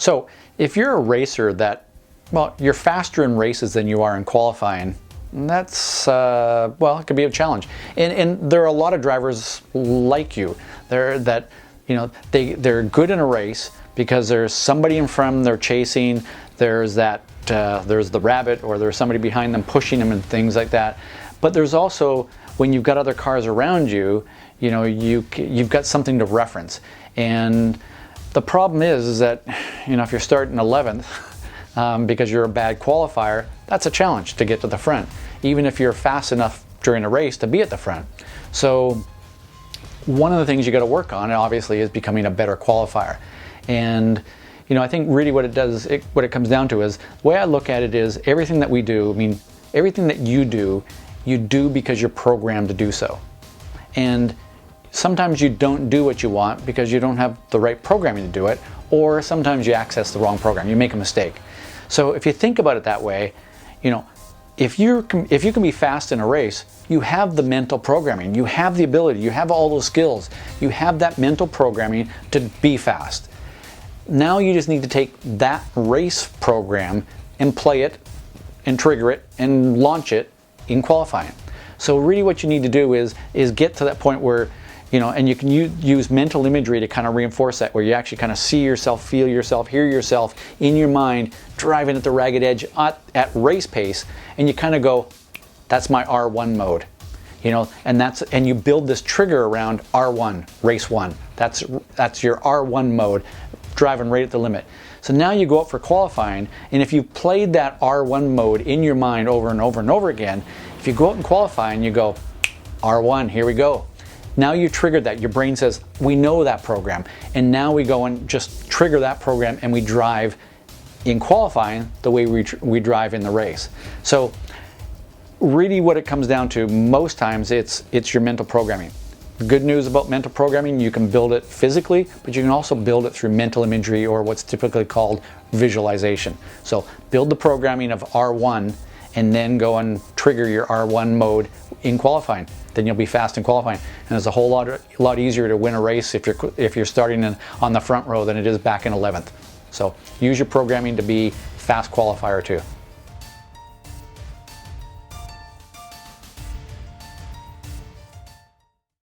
So if you're a racer that, well, you're faster in races than you are in qualifying, that's, well, it could be a challenge. And there are a lot of drivers like you. They're good in a race because there's somebody in front of them they're chasing, there's the rabbit, or there's somebody behind them pushing them and things like that. But there's also, when you've got other cars around you, you've got something to reference. And the problem is that, if you're starting 11th because you're a bad qualifier, that's a challenge to get to the front, even if you're fast enough during a race to be at the front. So one of the things you got to work on, obviously, is becoming a better qualifier. And I think really what it comes down to is, the way I look at it is, everything that we do, everything that you do because you're programmed to do so. And sometimes you don't do what you want because you don't have the right programming to do it, or sometimes you access the wrong program, you make a mistake. So if you think about it that way, if you can be fast in a race, you have the mental programming, you have the ability, you have all those skills, you have that mental programming to be fast. Now you just need to take that race program and play it and trigger it and launch it in qualifying. So really what you need to do is get to that point where, and you can use mental imagery to kind of reinforce that, where you actually kind of see yourself, feel yourself, hear yourself in your mind driving at the ragged edge at race pace, and you kind of go, that's my R1 mode, and you build this trigger around R1, race 1. That's your R1 mode, driving right at the limit. So now you go up for qualifying, and if you've played that R1 mode in your mind over and over and over again, if you go out and qualify and you go, R1, here we go. Now you triggered that. Your brain says, we know that program. And now we go and just trigger that program, and we drive in qualifying the way we drive in the race. So really what it comes down to, most times, it's your mental programming. The good news about mental programming, you can build it physically, but you can also build it through mental imagery, or what's typically called visualization. So build the programming of R1 and then go and trigger your R1 mode in qualifying. Then you'll be fast in qualifying, and it's a whole lot easier to win a race if you're starting on the front row than it is back in 11th. So use your programming to be fast qualifier too.